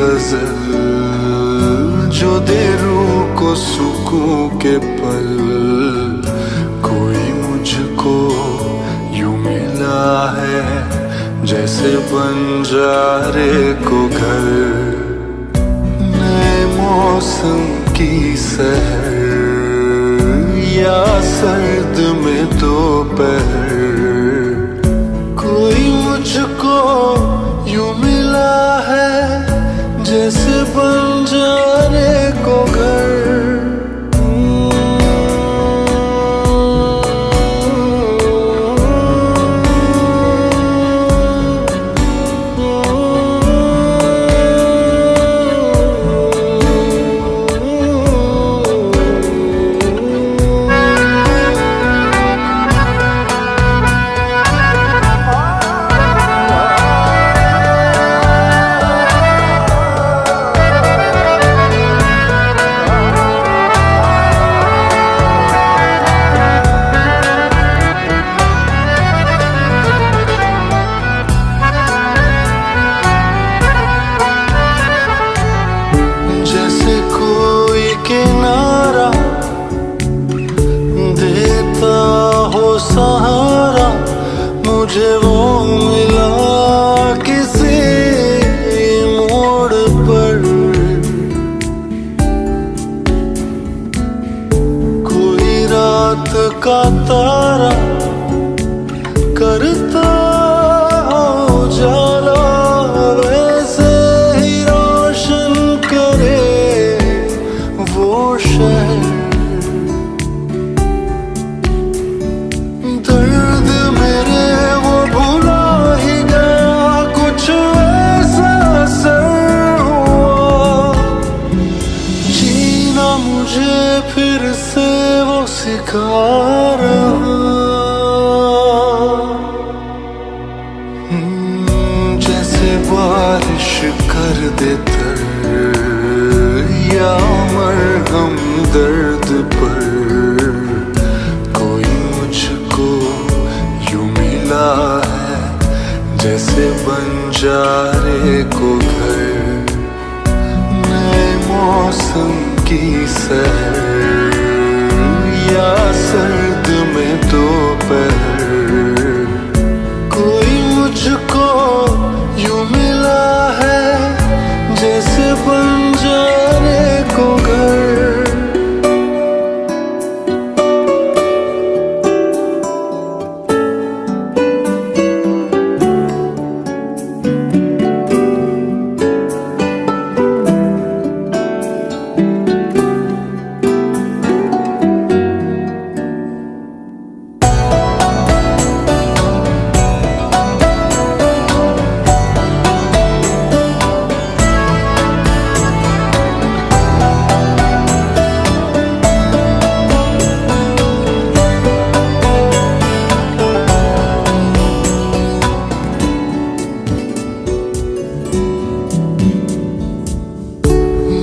गजल जो दे रूह को सुकून के पल। कोई मुझको यूं मिला है जैसे बंजारे को घर। नए मौसम की सहर या सर्द में दोपहर। कोई मुझको यूं मिला है जैसे बंजारे को घर। किनारा देता हो सहारा मुझे वो मिला किसी मोड़ पर। कोई रात का तारा करता हो जाला वैसे ही रोशन करे वो शहर। दर्द मेरे वो भुला ही गया कुछ ऐसा असर हुआ। जीना मुझे फिर से वो सिखा रहा। जैसे बारिश कर देता या मरहम दर्द पर। कोई मुझको यूं मिला है जैसे बंजारे को घर। नए मौसम की सहर या सर्द में दोपहर। कोई मुझको यूं मिला है जैसे बंजारे को घर।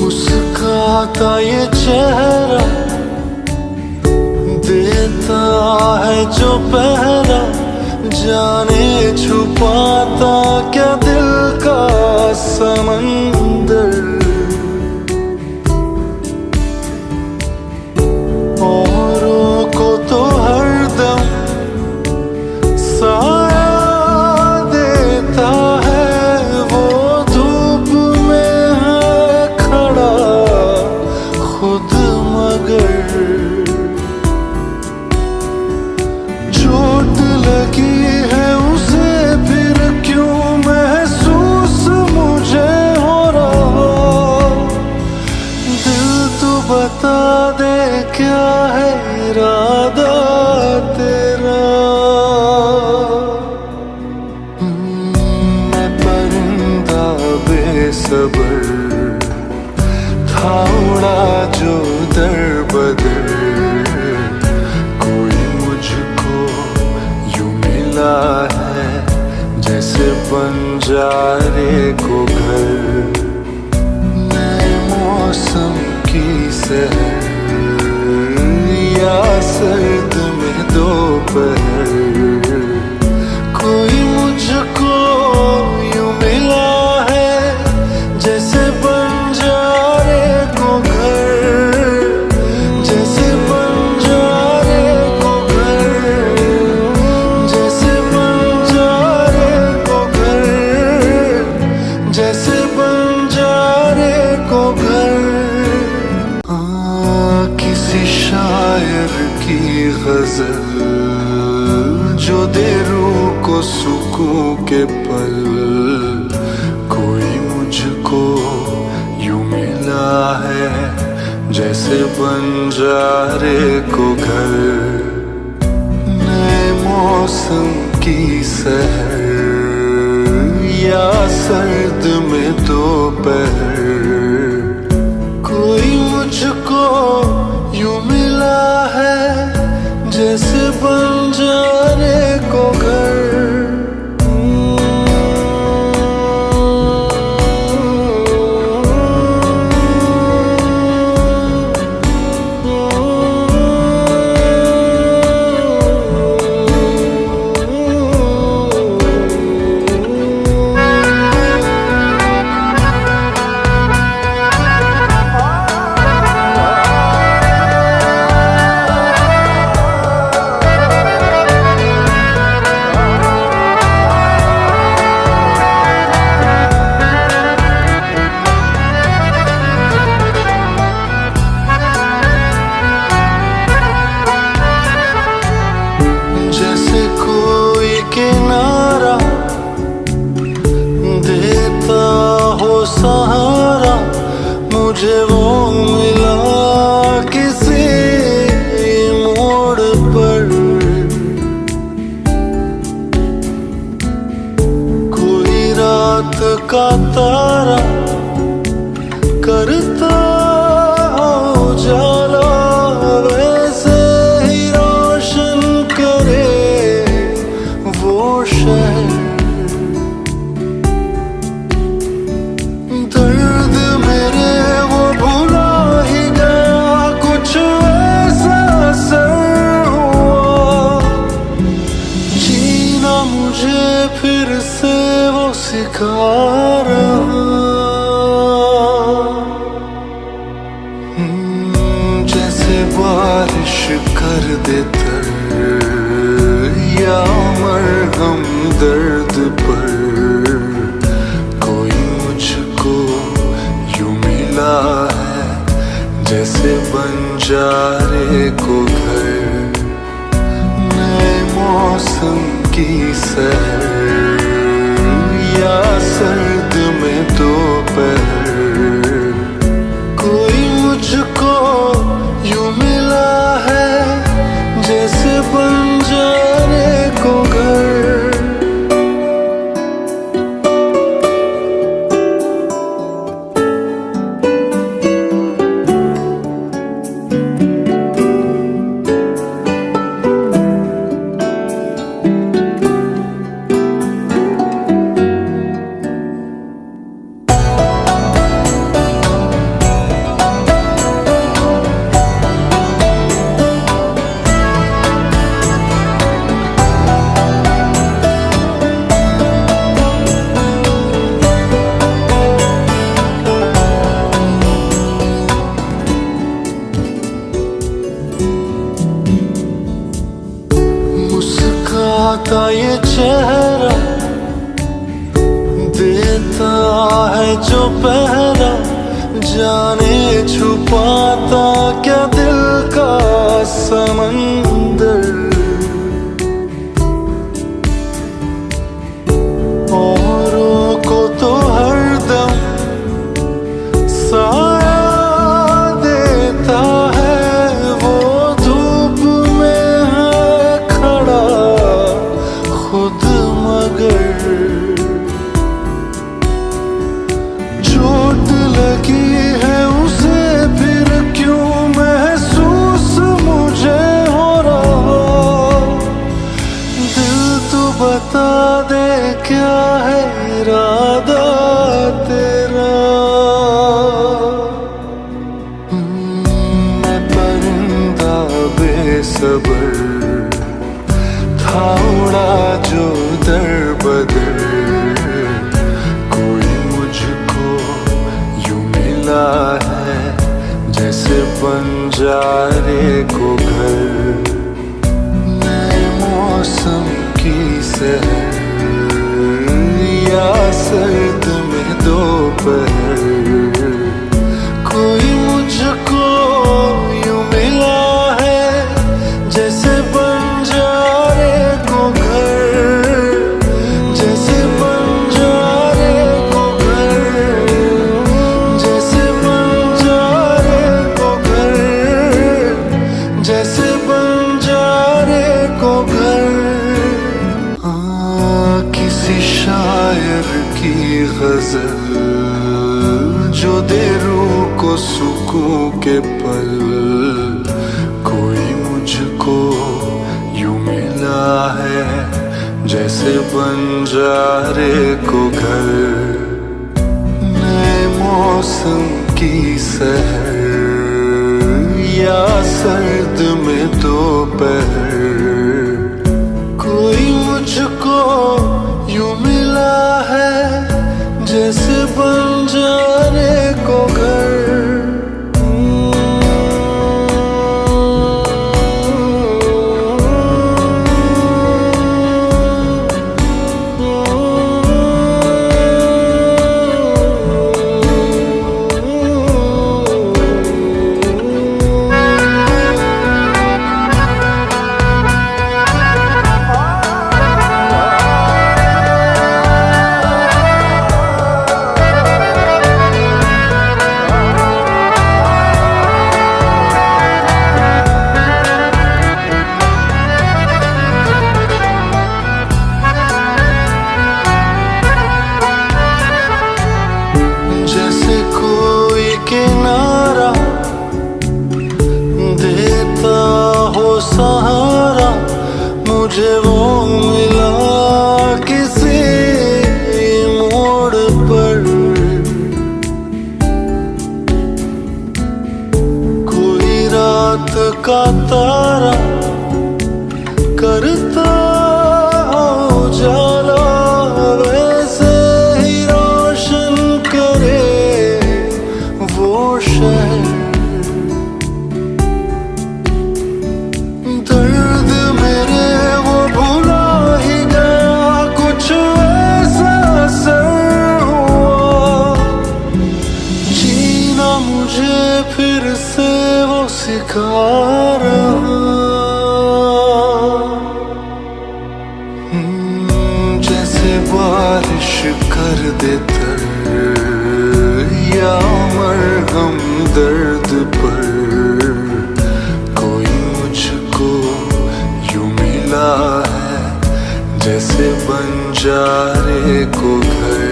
मुस्कुराता ये चेहरा देता है जो पहरा। जाने छुपाता क्या दिल का समंदर। औरों को तो हरदम साया देता है वो धूप में है खड़ा खुद मगर। चोट लगी है उसे फिर क्यों महसूस मुझे हो गजल जो दे रूह को सुकून के पल। कोई मुझको यूं मिला है जैसे बंजारे को घर। नए मौसम की सहर या सर्द में दोपहर। कोई मुझको यूं मिला है जैसे बंजारे को घर। किनारा देता हो सहारा मुझे वो मिला किसी मोड़ पर। कोई रात का तारा करता हो जाला वैसे ही रोशन करे वो शहर। दर्द मेरे वो भुला ही गया कुछ ऐसा असर हुआ। जीना मुझे फिर से वो सिखा रहा। जैसे बारिश कर दे तर या मरहम दर्द पर। कोई मुझको यूं मिला है जैसे बंजारे को घर। नए मौसम की सहर या सर्द में दोपहर। कोई मुझको यूं मिला है जैसे बंजारे को घर। मुस्कुराता ये चेहरा देता है जो पहरा। जाने छुपाता क्या दिल का समंदर। औरों को तो हरदम साया देता है वो धूप में है खड़ा खुद मगर। चोट लगी है उसे फिर क्यों महसूस मुझे हो रहा। दिल तो बता दे क्या है इरादा तेरा। मैं परिंदा बेसबर था उड़ा जो दर बदर। कोई मुझको यूं मिला है जैसे बंजारे को घर। नए मौसम की सहर या सर्द में दोपहर। कोई मुझको यूं मिला है जैसे बंजारे को घर, जैसे बंजारे को घर, जैसे बंजारे को घर, जैसे बंजारे को घर। किसी शायर की गजल जो दे रूह को सुकून के पल, कोई मुझको यूं मिला है जैसे बंजारे को घर। नए मौसम की सहर या सर्द में दोपहर, कोई मुझको यूं मिला है जैसे बंजारे को घर। किनारा देता हो सहारा, मुझे वो मिला किसी मोड़ पर। कोई रात का तारा करता हो जाला, वैसे ही रोशन करे वो शहर। दर्द मेरे वो भुला ही गया, कुछ ऐसा असर हुआ। जीना मुझे फिर से वो सिखा रहा। जैसे बारिश कर दे तर या मरहम दर्द पर, कोई मुझको यूं मिला है जैसे बंजारे को घर।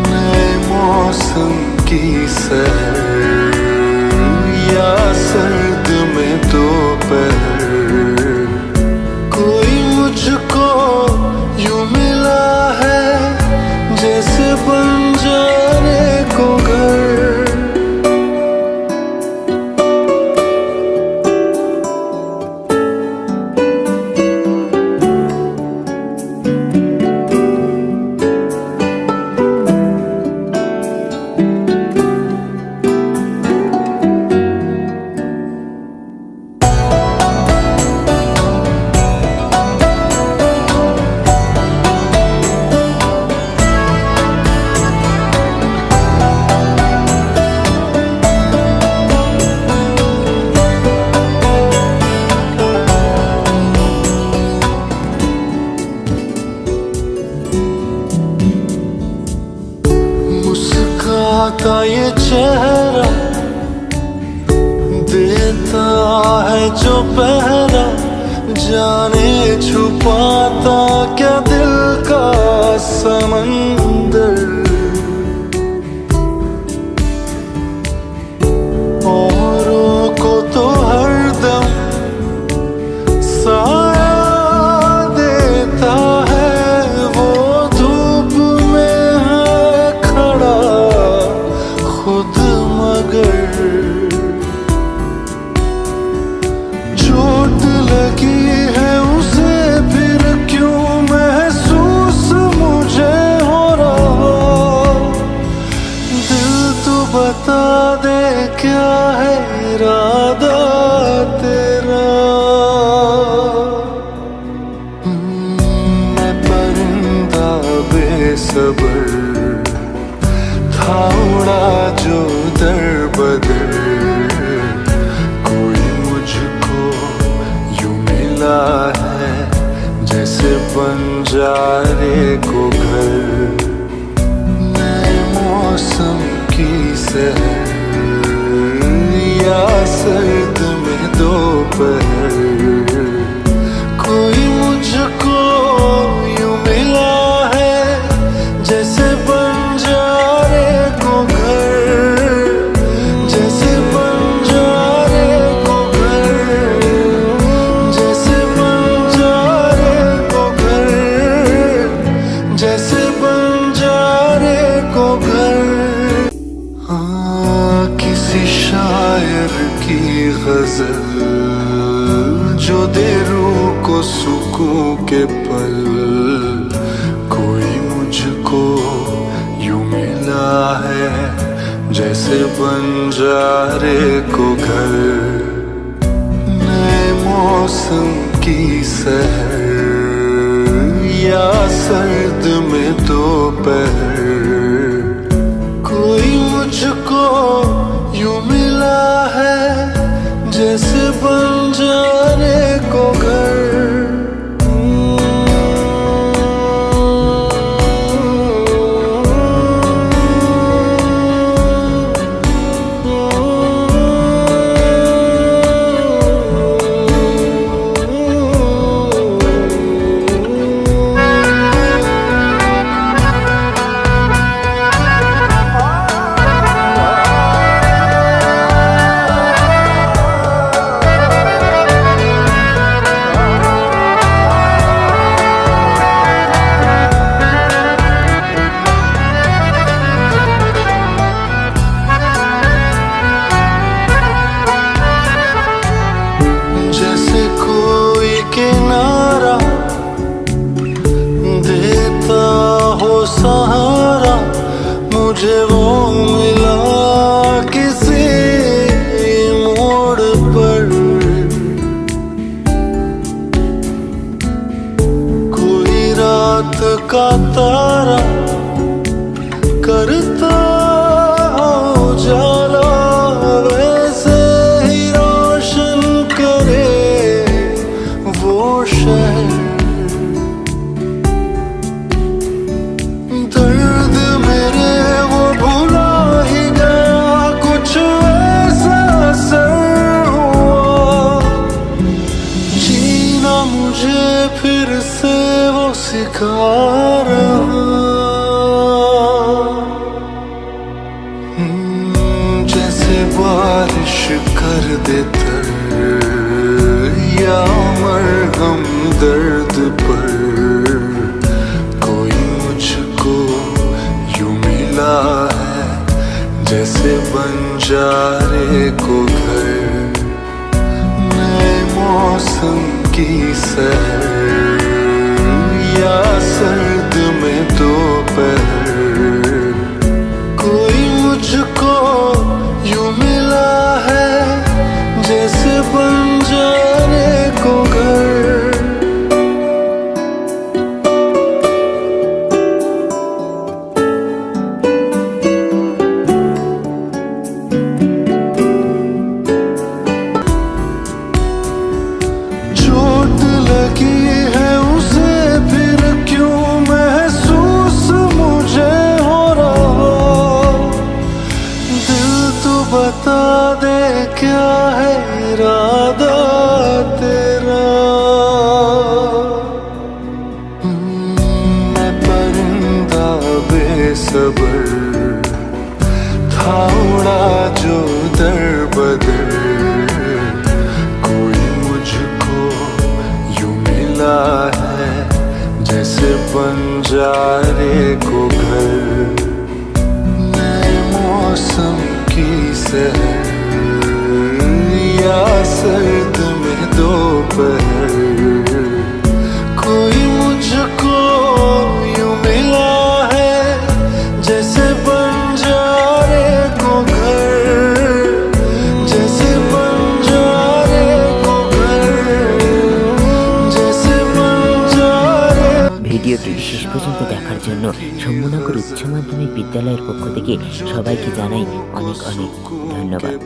नए मौसम की सहर या सर्द में दोपहर, कोई मुझको यूं मिला है जैसे बंजारे को घर। मुस्कुराता ये चेहरा देता है जो पहरा, जाने छुपाता क्या दिल का समंदर। औरों को तो हरदम साया देता है, वो धूप में है खड़ा खुद मगर। चोट लगी है उसे फिर क्यों महसूस मुझे हो बंजारे को घर, नए मौसम की सहर या सर्द में दोपहर, कोई मुझको यूं मिला है जैसे बंजारे को घर, जैसे बंजारे को घर, जैसे बंजारे को घर, जैसे बंजारे को घर। हाँ, किसी शायर की गजल जो दे रूह को सुकून के पल, कोई मुझको यूं मिला है जैसे बंजारे को घर, नए मौसम की सहर या सर्द में दोपहर, कोई मुझको यूं मिला है जैसे बंजारे को घर। किनारा देता हो सहारा, मुझे वो मिला किसी मोड़ पर, कोई रात का तारा करता हो जाला, वैसे ही रोशन करे वो शहर। दर्द मेरे वो भुला ही गया, कुछ ऐसा असर हुआ, जीना मुझे फिर से वो सिखा रहा। जैसे बारिश कर दे तर या मरहम दर्द पर, कोई मुझको यूं मिला है जैसे बंजारे को घर, नए मौसम की सहर या सर्द में दोपहर, कोई मुझको यूं मिला है जैसे बंजारे को घर। चोट लगी है उसे फिर क्यों महसूस मुझे हो रहा, दिल तो बता दे क्या है इरादा तेरा। मैं परिंदा बेसबर था उड़ा जो दर बदर, कोई मुझको यूं मिला है जैसे बंजारे को घर, नए मौसम की सहर या सर्द में दोपहर, कोई मुझको यूं मिला है जैसे बंजारे को घर, जैसे बंजारे को घर, जैसे बंजारे। ভিডিওটি শেষ পর্যন্ত দেখার জন্য শম্ভুনগর উচ্চ মাধ্যমিক বিদ্যালয়ের পক্ষ থেকে সবাইকে জানাই অনেক অনেক ধন্যবাদ।